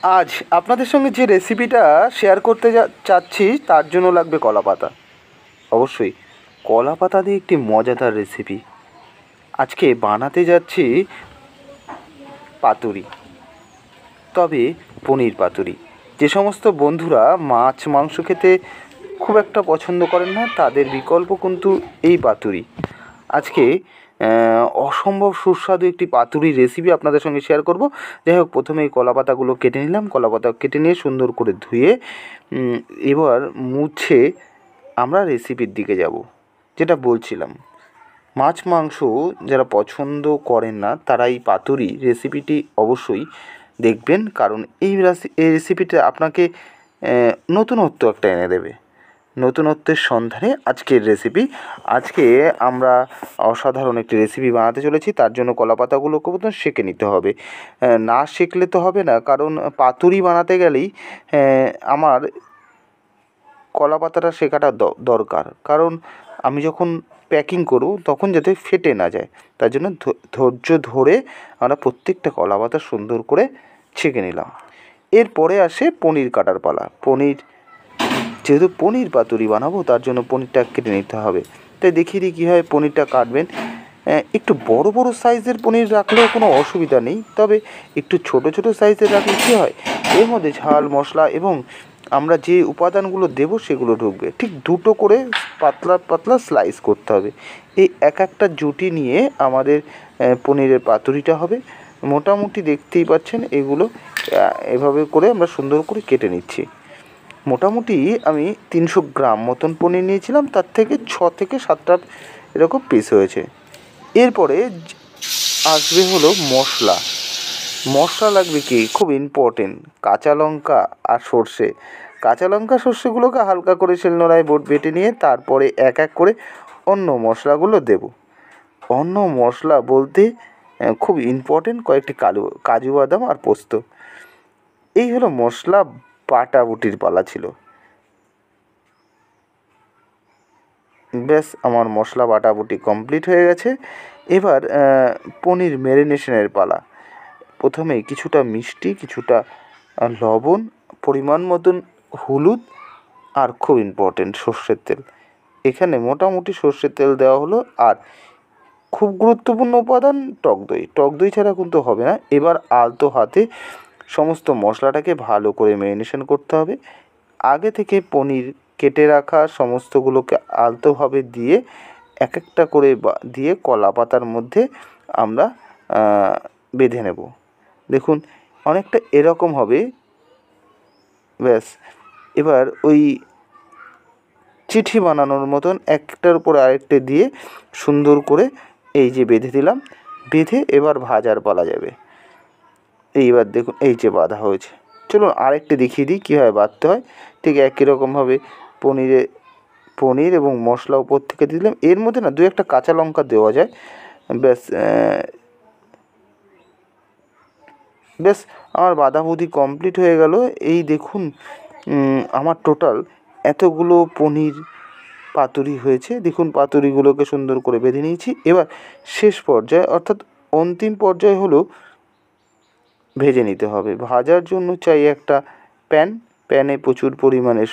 আজ আপনাদের সঙ্গে যে রেসিপিটা শেয়ার করতে চাচ্ছি তার জন্য লাগবে কলা পাতা। অবশ্যই কলা পাতা দিয়ে একটি মজাদার রেসিপি আজকে বানাতে যাচ্ছি। পাতুরি, তবে পনির পাতুরি। যে সমস্ত বন্ধুরা মাছ মাংস খেতে খুব একটা পছন্দ করেন না তাদের বিকল্প কিন্তু এই পাতুরি। আজকে অসম্ভব সুস্বাদু একটি পাতুরির রেসিপি আপনাদের সঙ্গে শেয়ার করব। যাই হোক, প্রথমে এই কলা পাতাগুলো কেটে নিলাম। কলা পাতা কেটে নিয়ে সুন্দর করে ধুয়ে এবার মুছে আমরা রেসিপির দিকে যাব। যেটা বলছিলাম, মাছ মাংস যারা পছন্দ করেন না তারা এই পাতুরি রেসিপিটি অবশ্যই দেখবেন, কারণ এই রেসিপিটা আপনাকে নতুনত্ব একটা এনে দেবে। নতুনত্বের সন্ধানে আজকের রেসিপি। আজকে আমরা অসাধারণ একটি রেসিপি বানাতে চলেছি। তার জন্য কলা পাতাগুলোকে প্রথমে সেঁকে নিতে হবে। না সেঁকলে তো হবে না, কারণ পাতুরি বানাতে গেলেই আমার কলা পাতাটা শেখাটা দরকার। কারণ আমি যখন প্যাকিং করব তখন যাতে ফেটে না যায়, তার জন্য ধৈর্য ধরে আমরা প্রত্যেকটা কলা পাতা সুন্দর করে ছেঁকে নিলাম। এরপরে আসে পনির কাটার পালা। যেহেতু পনির পাতুরি বানাবো তার জন্য পনিরটা কেটে নিতে হবে। তাই দেখিয়ে দিই কীভাবে পনিরটা কাটবেন। একটু বড় বড় সাইজের পনির রাখলেও কোনো অসুবিধা নেই, তবে একটু ছোট ছোট সাইজের রাখলে কী হয়, এর মধ্যে ঝাল মশলা এবং আমরা যে উপাদানগুলো দেবো সেগুলো ঢুকবে। ঠিক দুটো করে পাতলা পাতলা স্লাইস করতে হবে। এই এক একটা জুটি নিয়ে আমাদের পনিরের পাতুরিটা হবে। মোটামুটি দেখতেই পাচ্ছেন এগুলো এভাবে করে আমরা সুন্দর করে কেটে নিচ্ছি। মোটামুটি আমি 300 গ্রাম মতন পনির নিয়েছিলাম, তার থেকে 6 থেকে 7টা এরকম পিস হয়েছে। এরপরে আসবে হলো মশলা। মশলা লাগবে কি, খুব ইম্পর্টেন্ট, কাঁচা লঙ্কা আর সর্ষে। কাঁচা লঙ্কা সর্ষেগুলোকে হালকা করে শিলনোড়ায় বেটে নিয়ে তারপরে এক এক করে অন্য মশলাগুলো দেব। অন্য মশলা বলতে খুব ইম্পর্টেন্ট কয়েকটি কাজু বাদাম আর পোস্ত। এই হলো মশলা বাটাবুটির পালা ছিল। ব্যাস, আমার মশলা বাটাবুটি কমপ্লিট হয়ে গেছে। এবার পনির ম্যারিনেশনের পালা। প্রথমে কিছুটা মিষ্টি, কিছুটা লবণ, পরিমাণ মতন হলুদ, আর খুব ইম্পর্টেন্ট সর্ষের তেল। এখানে মোটামুটি সর্ষের তেল দেওয়া হলো। আর খুব গুরুত্বপূর্ণ উপাদান টক দই। টক দই ছাড়া কিন্তু হবে না। এবার আলতো হাতে সমস্ত মশলাটাকে ভালো করে ম্যারিনেশন করতে হবে। আগে থেকে পনির কেটে রাখা সমস্তগুলোকে আলতোভাবে দিয়ে এক একটা করে দিয়ে কলা পাতার মধ্যে আমরা বেঁধে নেব। দেখুন অনেকটা এরকম হবে। ব্যাস, এবার ওই চিঠি বানানোর মতন একটার উপর আরেকটা দিয়ে সুন্দর করে এই যে বেঁধে দিলাম। বেঁধে এবার ভাজার পালা যাবে। এইবার দেখুন এই যে বাঁধা হয়েছে। চলুন আরেকটা দেখিয়ে দিই কীভাবে বাঁধতে হয়। ঠিক একই রকমভাবে পনির এবং মশলা উপর থেকে দিলাম। এর মধ্যে না 2-1টা কাঁচা লঙ্কা দেওয়া যায়। ব্যাস ব্যাস আমার বাঁধাবুধি কমপ্লিট হয়ে গেল। এই দেখুন আমার টোটাল এতগুলো পনির পাতুরি হয়েছে। দেখুন পাতুরিগুলোকে সুন্দর করে বেঁধে নিয়েছি। এবার শেষ পর্যায়ে অর্থাৎ অন্তিম পর্যায়ে হলো ভেজে নিতে হবে। ভাজার জন্য চাই একটা প্যানে প্রচুর পরিমাণে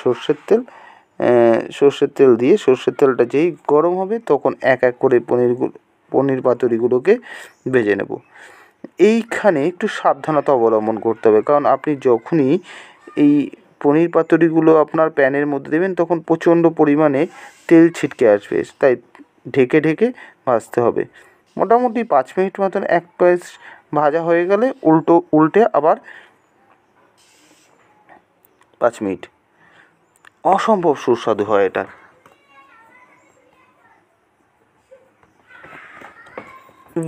সর্ষের তেল দিয়ে সর্ষের তেলটা যেই গরম হবে তখন এক এক করে পনির পাতুরিগুলোকে ভেজে নেব। এইখানে একটু সাবধানতা অবলম্বন করতে হবে, কারণ আপনি যখনই এই পনির পাতুরিগুলো আপনার প্যানের মধ্যে দেবেন তখন প্রচণ্ড পরিমাণে তেল ছিটকে আসবে। তাই ঢেকে ঢেকে ভাজতে হবে। মোটামুটি 5 মিনিট মতন এক পাশ ভাজা হয়ে গেলে উল্টে আবার 5 মিনিট। অসম্ভব সুস্বাদু হয় এটা।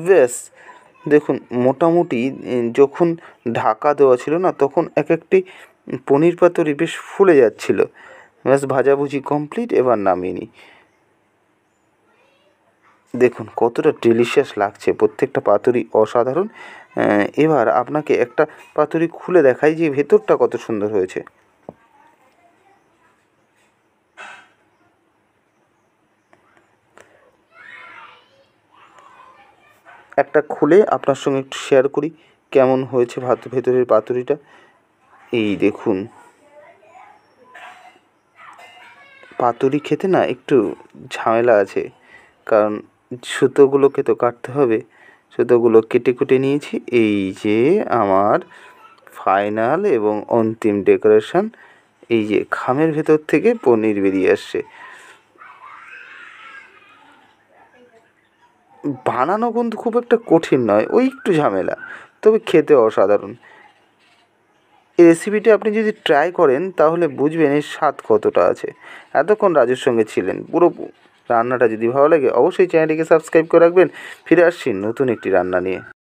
ব্যাস দেখুন মোটামুটি যখন ঢাকা দেওয়া ছিল না তখন এক একটি পনির পাতুরি বেশ ফুলে যাচ্ছিল। ব্যাস ভাজাভুজি কমপ্লিট, এবার নামিয়ে নিই। দেখুন কতটা ডেলিশিয়াস লাগছে, প্রত্যেকটা পাতুরি অসাধারণ। এবার আপনাকে একটা পাতুরি খুলে দেখাই যে ভেতরটা কত সুন্দর হয়েছে। একটা খুলে আপনার সঙ্গে একটু শেয়ার করি কেমন হয়েছে ভেতরের পাতুরিটা। এই দেখুন, পাতুরি খেতে না একটু ঝামেলা আছে, কারণ সুতোগুলোকে তো কাটতে হবে। সুতোগুলো কেটে কুটে নিয়েছি। এই যে আমার ফাইনাল এবং অন্তিম ডেকোরেশন। এই যে খামের ভেতর থেকে পনির বেরিয়ে আসছে। বানানো কিন্তু খুব একটা কঠিন নয়, ওই একটু ঝামেলা, তবে খেতে অসাধারণ। এই রেসিপিটা আপনি যদি ট্রাই করেন তাহলে বুঝবেন এর স্বাদ কতটা আছে। এতক্ষণ রাজুর সঙ্গে ছিলেন। পুরো রান্নাটা যদি ভালো লাগে অবশ্যই চ্যানেলটিকে সাবস্ক্রাইব করে রাখবেন। ফিরে আসছি নতুন একটি রান্না নিয়ে।